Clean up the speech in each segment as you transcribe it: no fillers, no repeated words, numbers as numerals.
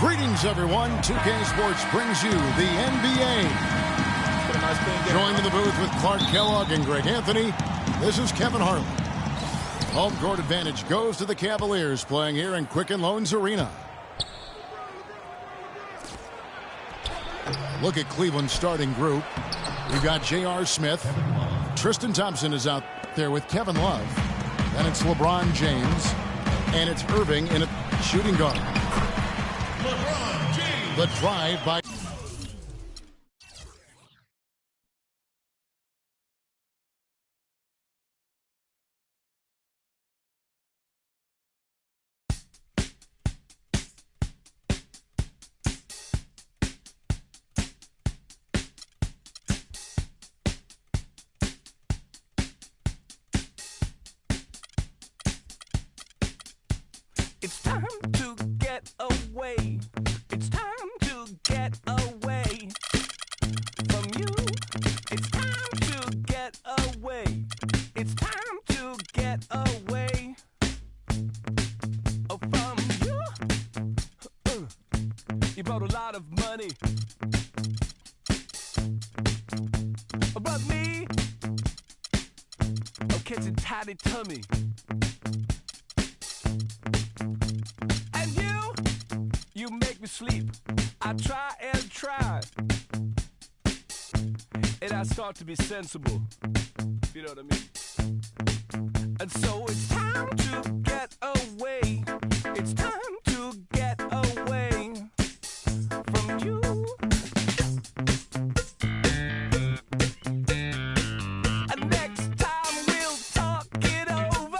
Greetings, everyone. 2K Sports brings you the NBA. Joined in the booth with Clark Kellogg and Greg Anthony, this is Kevin Harlan. Home court advantage goes to the Cavaliers, playing here in Quicken Loans Arena. Look at Cleveland's starting group. We've got J.R. Smith. Tristan Thompson is out there with Kevin Love. Then it's LeBron James. And it's Irving in a shooting guard. LeBron James. The drive by... It's time to get away. It's time to get away from you. It's time to get away. It's time to get away from you. You brought a lot of money, but me, I'm catching tiny tummy. You make me sleep. I try and try, and I start to be sensible. You know what I mean? And so it's time to get away. It's time to get away from you. And next time we'll talk it over.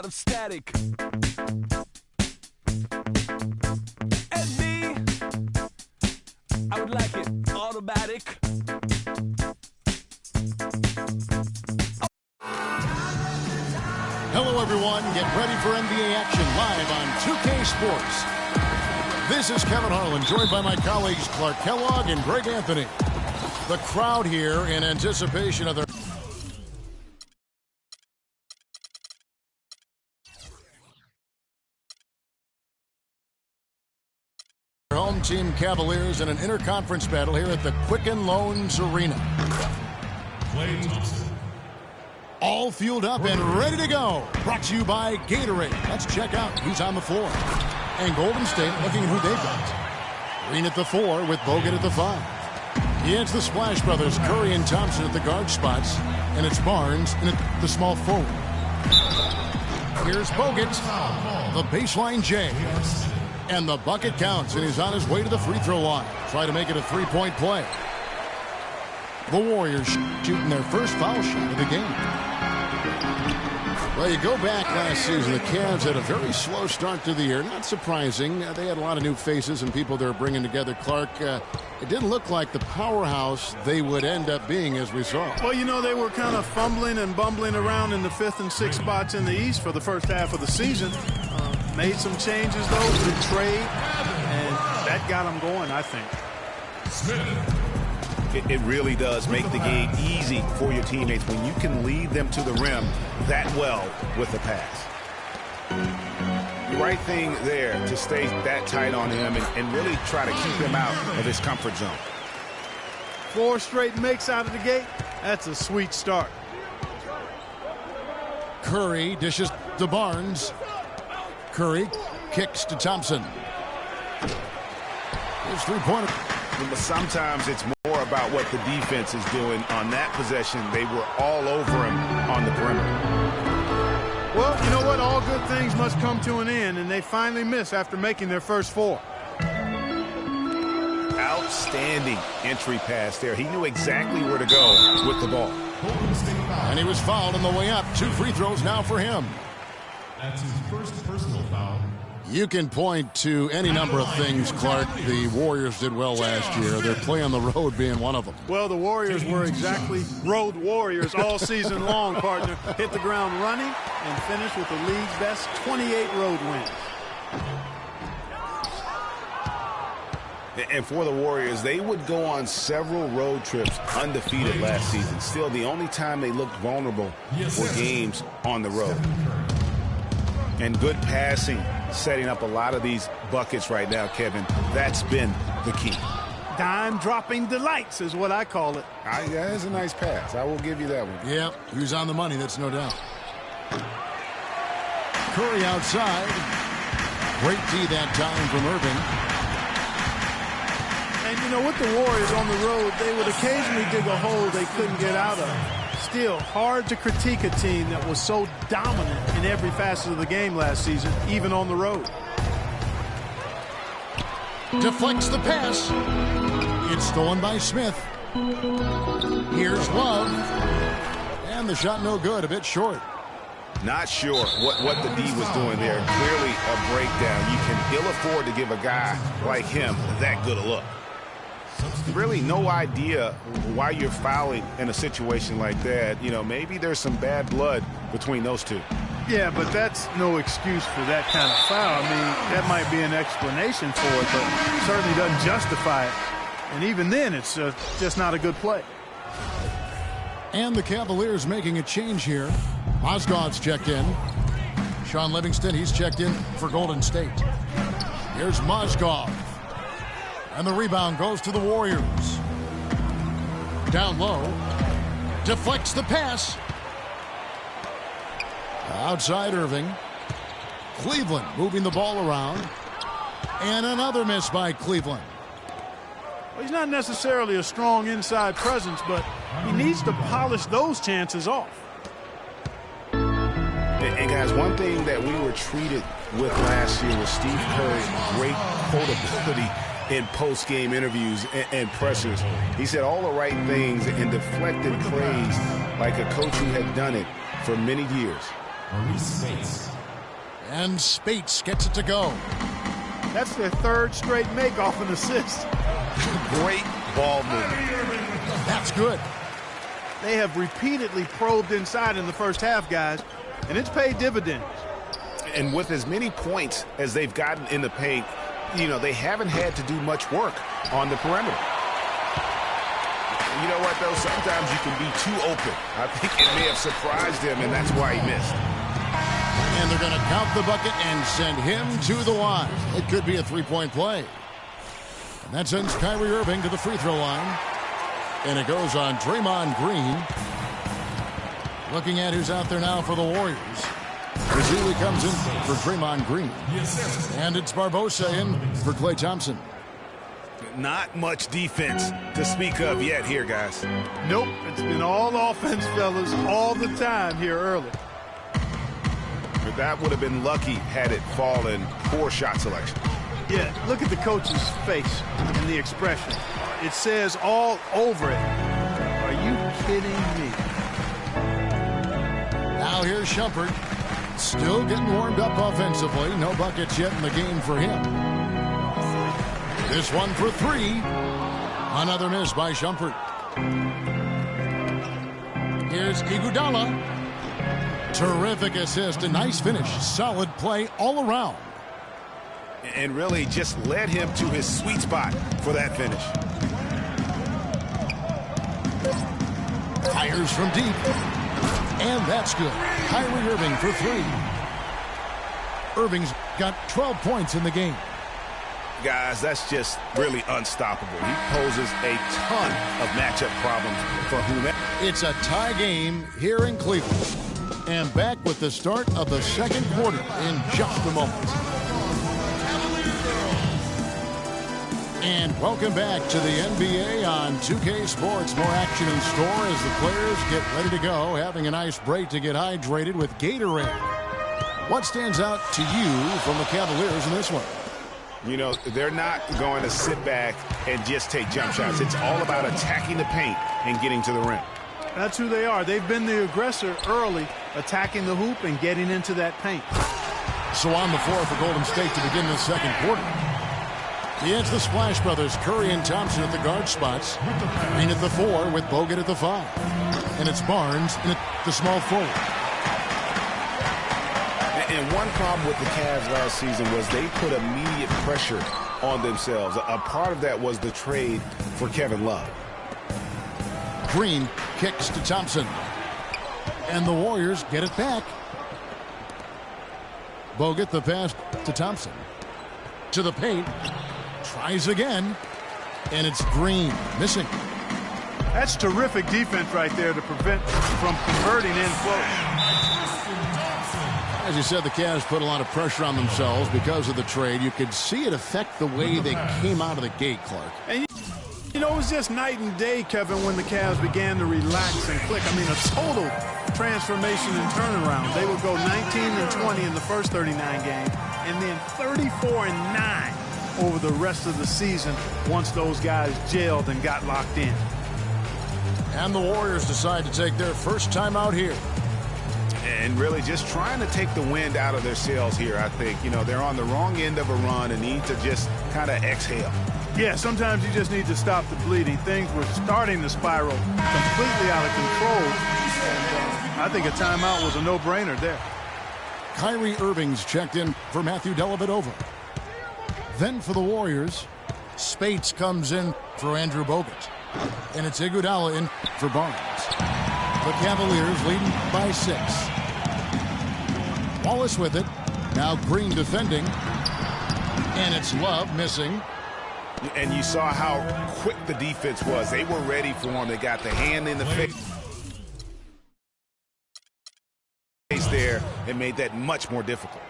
Of static, and me, I would like it automatic. Hello, everyone. Get ready for NBA action live on 2K Sports. This is Kevin Harlan, joined by my colleagues Clark Kellogg and Greg Anthony. The crowd here in anticipation of their home team Cavaliers in an interconference battle here at the Quicken Loans Arena. All fueled up and ready to go. Brought to you by Gatorade. Let's check out who's on the floor. And Golden State looking at who they've got. Green at the 4 with Bogut at the 5. He adds the Splash Brothers, Curry and Thompson at the guard spots. And it's Barnes in at the small forward. Here's Bogut. The baseline J. And the bucket counts, and he's on his way to the free throw line. Try to make it a three-point play. The Warriors shooting their first foul shot of the game. Well, you go back last season, the Cavs had a very slow start to the year. Not surprising. They had a lot of new faces and people they were bringing together. Clark, it didn't look like the powerhouse they would end up being, as we saw. Well, you know, they were kind of fumbling and bumbling around in the 5th and 6th spots in the East for the first half of the season. Made some changes, though, to the trade, and that got them going, I think. It really does make the game easy for your teammates when you can lead them to the rim that well with the pass. The right thing there to stay that tight on him and really try to keep him out of his comfort zone. 4 straight makes out of the gate. That's a sweet start. Curry dishes to Barnes. Curry kicks to Thompson. His three-pointer. But sometimes it's more about what the defense is doing on that possession. They were all over him on the perimeter. Well, you know what? All good things must come to an end, and they finally miss after making their first 4. Outstanding entry pass there. He knew exactly where to go with the ball. And he was fouled on the way up. 2 free throws now for him. That's his first personal foul. You can point to any number of things, Clark, the Warriors did well last year. Their play on the road being one of them. Well, the Warriors were exactly road warriors all season long, partner. Hit the ground running and finished with the league's best 28 road wins. And for the Warriors, they would go on several road trips undefeated last season. Still, the only time they looked vulnerable were games on the road. And good passing, setting up a lot of these buckets right now, Kevin. That's been the key. Dime-dropping delights is what I call it. That is a nice pass. I will give you that one. Yeah, he was on the money, that's no doubt. Curry outside. Great D that time from Irving. And, you know, with the Warriors on the road, they would occasionally dig a hole they couldn't get out of. Still, hard to critique a team that was so dominant in every facet of the game last season, even on the road. Deflects the pass. It's stolen by Smith. Here's Love. And the shot no good, a bit short. Not sure what the D was doing there. Clearly a breakdown. You can ill afford to give a guy like him that good a look. Really no idea why you're fouling in a situation like that. You know, maybe there's some bad blood between those two. Yeah, but that's no excuse for that kind of foul. I mean, that might be an explanation for it, but certainly doesn't justify it. And even then, it's just not a good play. And the Cavaliers making a change here. Mozgov's checked in. Sean Livingston, he's checked in for Golden State. Here's Mozgov. And the rebound goes to the Warriors. Down low. Deflects the pass. Outside Irving. Cleveland moving the ball around. And another miss by Cleveland. Well, he's not necessarily a strong inside presence, but he needs to polish those chances off. And guys, one thing that we were treated with last year was Steve Kerr's great quotability in post-game interviews and pressers. He said all the right things and deflected praise like a coach who had done it for many years. And Spates gets it to go. That's their third straight make off an assist. Great ball movement. That's good. They have repeatedly probed inside in the first half, guys, and it's paid dividends. And with as many points as they've gotten in the paint, you know, they haven't had to do much work on the perimeter. You know what, though? Sometimes you can be too open. I think it may have surprised him, and that's why he missed. And they're going to count the bucket and send him to the line. It could be a three-point play. And that sends Kyrie Irving to the free throw line. And it goes on Draymond Green. Looking at who's out there now for the Warriors. Razuli comes in for Draymond Green. And it's Barbosa in for Klay Thompson. Not much defense to speak of yet here, guys. Nope, it's been all offense, fellas, all the time here early. But that would have been lucky had it fallen. Poor shot selection. Yeah, look at the coach's face and the expression. It says all over it. Are you kidding me? Now here's Shumpert. Still getting warmed up offensively. No buckets yet in the game for him. This one for three. Another miss by Shumpert. Here's Iguodala. Terrific assist. A nice finish. Solid play all around. And really just led him to his sweet spot for that finish. Fires from deep. And that's good. Kyrie Irving for three. Irving's got 12 points in the game. Guys, that's just really unstoppable. He poses a ton of matchup problems for whomever. It's a tie game here in Cleveland. And back with the start of the second quarter in just a moment. And welcome back to the NBA on 2K Sports. More action in store as the players get ready to go, having a nice break to get hydrated with Gatorade. What stands out to you from the Cavaliers in this one? You know, they're not going to sit back and just take jump shots. It's all about attacking the paint and getting to the rim. That's who they are. They've been the aggressor early, attacking the hoop and getting into that paint. So on the floor for Golden State to begin the second quarter. It's the Splash Brothers, Curry and Thompson at the guard spots. Green at the 4 with Bogut at the 5. And it's Barnes at the small forward. And one problem with the Cavs last season was they put immediate pressure on themselves. A part of that was the trade for Kevin Love. Green kicks to Thompson. And the Warriors get it back. Bogut the pass to Thompson. To the paint. Tries again. And it's Green missing. That's terrific defense right there to prevent from converting in close. As you said, the Cavs put a lot of pressure on themselves because of the trade. You could see it affect the way they came out of the gate, Clark. And you know, it was just night and day, Kevin, when the Cavs began to relax and click. I mean, a total transformation and turnaround. They would go 19-20 in the first 39 games, and then 34-9 over the rest of the season once those guys gelled and got locked in. And the Warriors decide to take their first time out here. And really just trying to take the wind out of their sails here, I think. You know, they're on the wrong end of a run and need to just kind of exhale. Yeah, sometimes you just need to stop the bleeding. Things were starting to spiral completely out of control. And I think a timeout was a no-brainer there. Kyrie Irving's checked in for Matthew Dellavedova. Then for the Warriors, Spates comes in for Andrew Bogut. And it's Iguodala in for Barnes. The Cavaliers leading by 6. Wallace with it. Now Green defending. And it's Love missing. And you saw how quick the defense was. They were ready for him. They got the hand in the face there and made that much more difficult.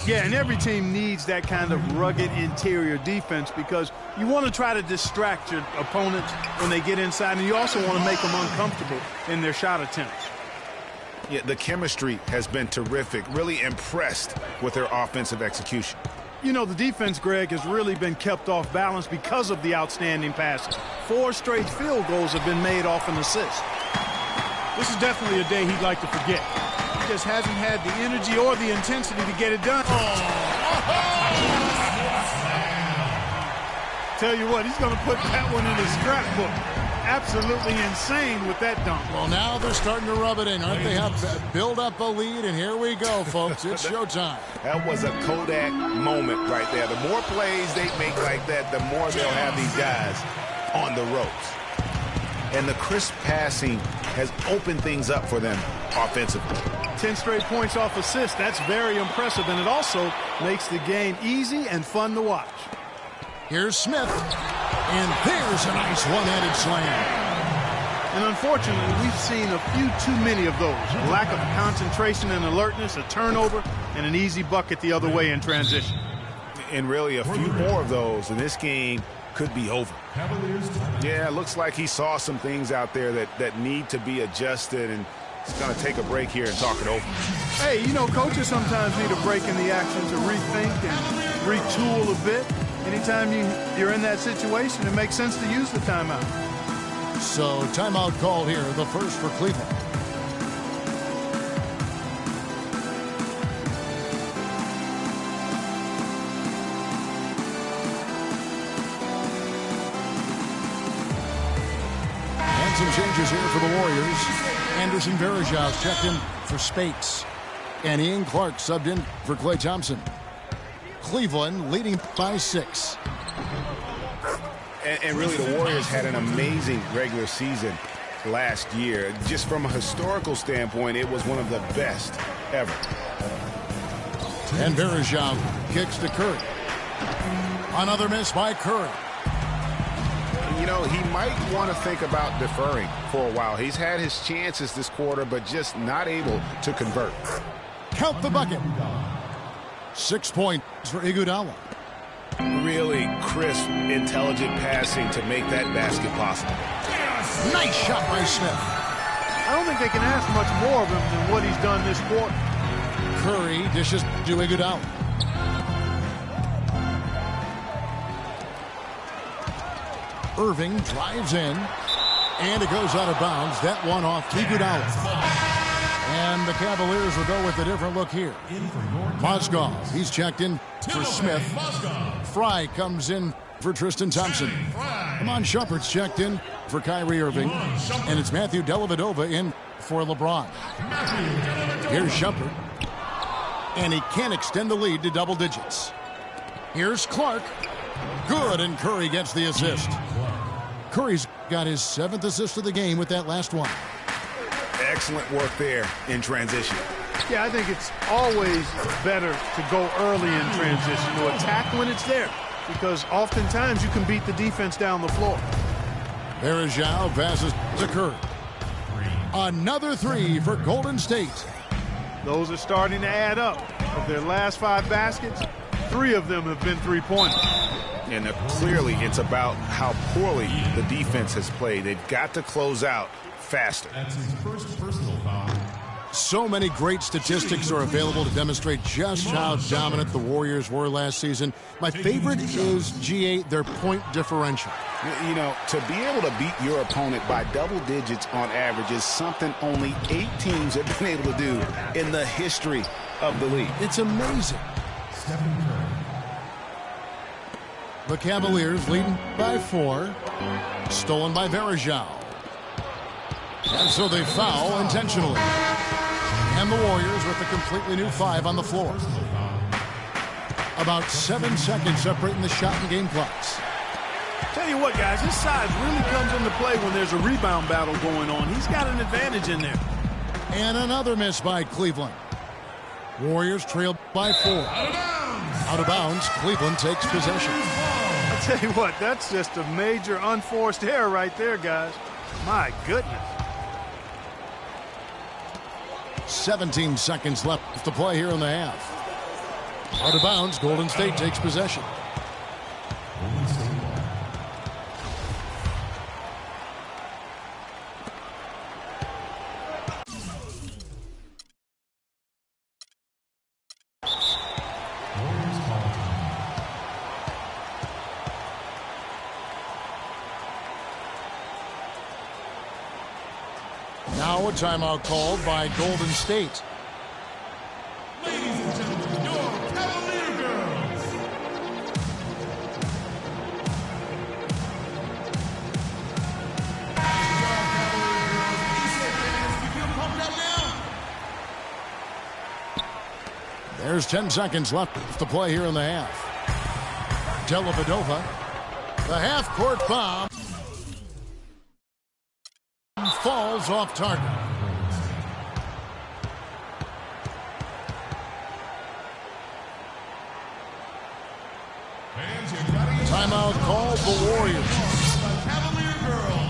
Yeah, and every team needs that kind of rugged interior defense because you want to try to distract your opponents when they get inside, and you also want to make them uncomfortable in their shot attempts. Yeah, the chemistry has been terrific. Really impressed with their offensive execution. You know, the defense, Greg, has really been kept off balance because of the outstanding passes. 4 straight field goals have been made off an assist. This is definitely a day he'd like to forget. He just hasn't had the energy or the intensity to get it done. Tell you what, he's going to put that one in his scrapbook. Absolutely insane with that dunk. Well, now they're starting to rub it in, aren't they? Have build up a lead, and here we go, folks. It's showtime. That was a Kodak moment right there. The more plays they make like that, the more they'll have these guys on the ropes. And the crisp passing has opened things up for them offensively. 10 straight points off assists. That's very impressive, and it also makes the game easy and fun to watch. Here's Smith, and there's a nice one-handed slam. And unfortunately, we've seen a few too many of those. A lack of concentration and alertness, a turnover, and an easy bucket the other way in transition. And really a few more of those, and this game could be over. Yeah, it looks like he saw some things out there that need to be adjusted, and he's going to take a break here and talk it over. Hey, you know, coaches sometimes need a break in the action to rethink and retool a bit. Anytime you're in that situation, it makes sense to use the timeout. So timeout called here, the first for Cleveland. And some changes here for the Warriors. Anderson Varejao checked in for Spates. And Ian Clark subbed in for Klay Thompson. Cleveland leading by 6. And really, the Warriors had an amazing regular season last year. Just from a historical standpoint, it was one of the best ever. And Varejao kicks to Curry. Another miss by Curry. You know, he might want to think about deferring for a while. He's had his chances this quarter, but just not able to convert. Count the bucket. 6 points for Iguodala. Really crisp, intelligent passing to make that basket possible. Nice shot by Smith. I don't think they can ask much more of him than what he's done this quarter. Curry dishes to Iguodala. Irving drives in, and it goes out of bounds. That one off Iguodala. And the Cavaliers will go with a different look here. Mozgov, he's checked in for Smith. Fry comes in for Tristan Thompson. Iman Shumpert's checked in for Kyrie Irving. And it's Matthew Dellavedova in for LeBron. Here's Shumpert. And he can't extend the lead to double digits. Here's Clark. Good, and Curry gets the assist. Curry's got his 7th assist of the game with that last one. Excellent work there in transition. Yeah, I think it's always better to go early in transition, to attack when it's there, because oftentimes you can beat the defense down the floor. Verajao passes to Curry. Another 3 for Golden State. Those are starting to add up. Of their last 5 baskets, 3 of them have been three-pointers. And clearly it's about how poorly the defense has played. They've got to close out faster. That's his first personal foul. So many great statistics are available to demonstrate just how dominant the Warriors were last season. My favorite is G8, their point differential. You know, to be able to beat your opponent by double digits on average is something only 8 teams have been able to do in the history of the league. It's amazing. Stephen Curry. The Cavaliers leading by 4. Stolen by Verajao. And so they foul intentionally. And the Warriors with a completely new 5 on the floor. About 7 seconds separating the shot and game clocks. Tell you what, guys, his size really comes into play when there's a rebound battle going on. He's got an advantage in there. And another miss by Cleveland. Warriors trailed by 4. Out of bounds, Cleveland takes possession. I tell you what, that's just a major unforced error right there, guys. My goodness. 17 seconds left to play here in the half. Out of bounds, Golden State takes possession. Golden State. Warriors call time. Now a timeout called by Golden State. Ladies and gentlemen, your Cavalier girls. There's 10 seconds left to play here in the half. Dellavedova. The half-court bomb falls off target. Timeout called the Warriors. Cavalier girls.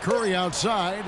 Curry outside.